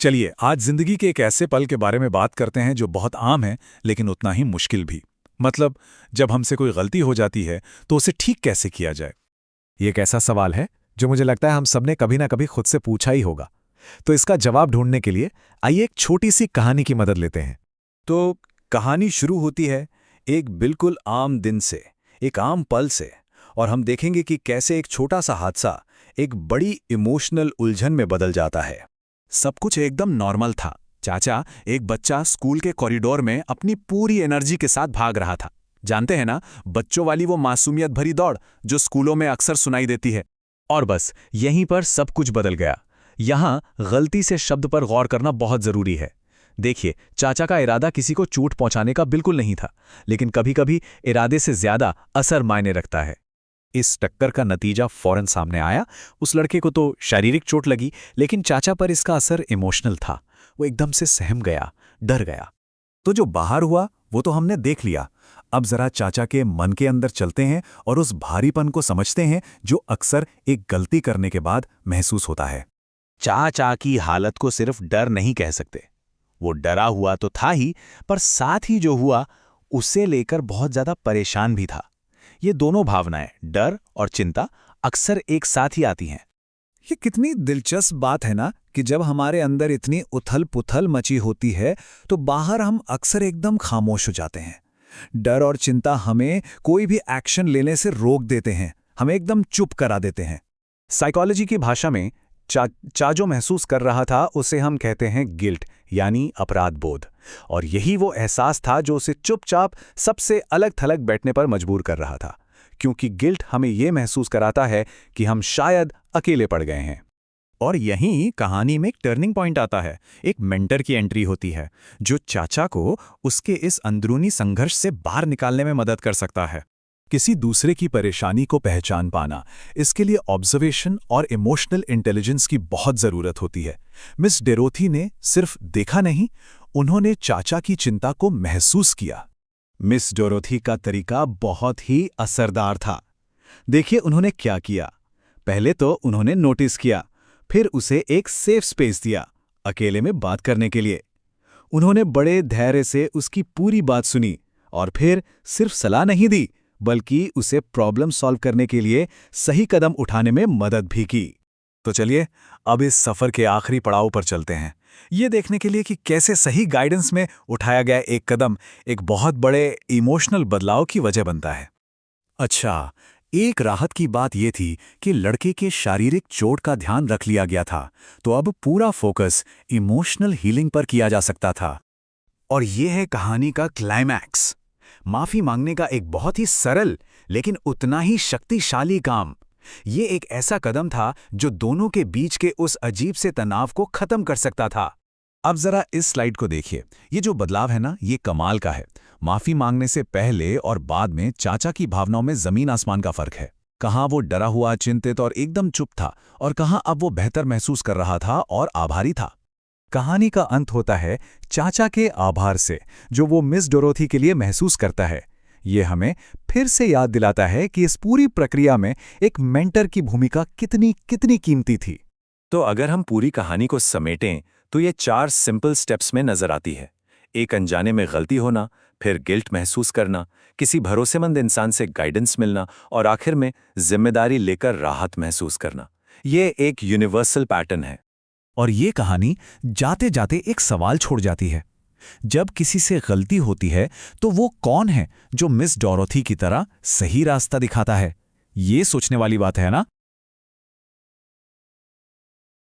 चलिए आज जिंदगी के एक ऐसे पल के बारे में बात करते हैं जो बहुत आम है लेकिन उतना ही मुश्किल भी। मतलब जब हमसे कोई गलती हो जाती है तो उसे ठीक कैसे किया जाए। ये एक ऐसा सवाल है जो मुझे लगता है हम सबने कभी ना कभी खुद से पूछा ही होगा। तो इसका जवाब ढूंढने के लिए आइए एक छोटी सी कहानी की मदद लेते हैं। तो कहानी शुरू होती है एक बिल्कुल आम दिन से, एक आम पल से, और हम देखेंगे कि कैसे एक छोटा सा हादसा एक बड़ी इमोशनल उलझन में बदल जाता है। सब कुछ एकदम नॉर्मल था। चाचा, एक बच्चा स्कूल के कॉरिडोर में अपनी पूरी एनर्जी के साथ भाग रहा था। जानते हैं ना, बच्चों वाली वो मासूमियत भरी दौड़ जो स्कूलों में अक्सर सुनाई देती है। और बस यहीं पर सब कुछ बदल गया। यहाँ गलती से शब्द पर गौर करना बहुत जरूरी है। देखिए, चाचा का इरादा किसी को चोट पहुंचाने का बिल्कुल नहीं था, लेकिन कभी-कभी इरादे से ज्यादा असर मायने रखता है। इस टक्कर का नतीजा फौरन सामने आया। उस लड़के को तो शारीरिक चोट लगी, लेकिन चाचा पर इसका असर इमोशनल था। वो एकदम से सहम गया, डर गया। तो जो बाहर हुआ वो तो हमने देख लिया। अब जरा चाचा के मन के अंदर चलते हैं और उस भारीपन को समझते हैं जो अक्सर एक गलती करने के बाद महसूस होता है। चाचा की हालत को सिर्फ डर नहीं कह सकते। वो डरा हुआ तो था ही, पर साथ ही जो हुआ उसे लेकर बहुत ज्यादा परेशान भी था। ये दोनों भावनाएं, डर और चिंता, अक्सर एक साथ ही आती हैं। ये कितनी दिलचस्प बात है ना कि जब हमारे अंदर इतनी उथल-पुथल मची होती है तो बाहर हम अक्सर एकदम खामोश हो जाते हैं। डर और चिंता हमें कोई भी एक्शन लेने से रोक देते हैं, हमें एकदम चुप करा देते हैं। साइकोलॉजी की भाषा में चा जो महसूस कर रहा था उसे हम कहते हैं गिल्ट, यानी अपराध बोध। और यही वो एहसास था जो उसे चुपचाप सबसे अलग थलग बैठने पर मजबूर कर रहा था, क्योंकि गिल्ट हमें यह महसूस कराता है कि हम शायद अकेले पड़ गए हैं। और यहीं कहानी में एक टर्निंग पॉइंट आता है। एक मेंटर की एंट्री होती है जो चाचा को उसके इस अंदरूनी संघर्ष से बाहर निकालने में मदद कर सकता है। किसी दूसरे की परेशानी को पहचान पाना, इसके लिए ऑब्जर्वेशन और इमोशनल इंटेलिजेंस की बहुत जरूरत होती है। मिस डेरोथी ने सिर्फ देखा नहीं, उन्होंने चाचा की चिंता को महसूस किया। मिस डोरोथी का तरीका बहुत ही असरदार था। देखिए उन्होंने क्या किया। पहले तो उन्होंने नोटिस किया, फिर उसे एक सेफ स्पेस दिया अकेले में बात करने के लिए। उन्होंने बड़े धैर्य से उसकी पूरी बात सुनी और फिर सिर्फ सलाह नहीं दी, बल्कि उसे प्रॉब्लम सॉल्व करने के लिए सही कदम उठाने में मदद भी की। तो चलिए अब इस सफर के आखिरी पड़ाव पर चलते हैं, ये देखने के लिए कि कैसे सही गाइडेंस में उठाया गया एक कदम एक बहुत बड़े इमोशनल बदलाव की वजह बनता है। अच्छा, एक राहत की बात यह थी कि लड़के के शारीरिक चोट का ध्यान रख लिया गया था, तो अब पूरा फोकस इमोशनल हीलिंग पर किया जा सकता था। और ये है कहानी का क्लाइमैक्स। माफी मांगने का एक बहुत ही सरल लेकिन उतना ही शक्तिशाली काम। ये एक ऐसा कदम था जो दोनों के बीच के उस अजीब से तनाव को खत्म कर सकता था। अब जरा इस स्लाइड को देखिए। ये जो बदलाव है ना, ये कमाल का है। माफी मांगने से पहले और बाद में चाचा की भावनाओं में जमीन आसमान का फर्क है। कहाँ वो डरा हुआ, चिंतित और एकदम चुप था, और कहाँ अब वो बेहतर महसूस कर रहा था और आभारी था। कहानी का अंत होता है चाचा के आभार से, जो वो मिस डोरोथी के लिए महसूस करता है। ये हमें फिर से याद दिलाता है कि इस पूरी प्रक्रिया में एक मेंटर की भूमिका कितनी कीमती थी। तो अगर हम पूरी कहानी को समेटें तो ये 4 सिंपल स्टेप्स में नजर आती है। एक अनजाने में गलती होना, फिर गिल्ट महसूस करना, किसी भरोसेमंद इंसान से गाइडेंस मिलना, और आखिर में जिम्मेदारी लेकर राहत महसूस करना। ये एक यूनिवर्सल पैटर्न है। और ये कहानी जाते जाते एक सवाल छोड़ जाती है। जब किसी से गलती होती है तो वो कौन है जो मिस डोरोथी की तरह सही रास्ता दिखाता है? ये सोचने वाली बात है ना।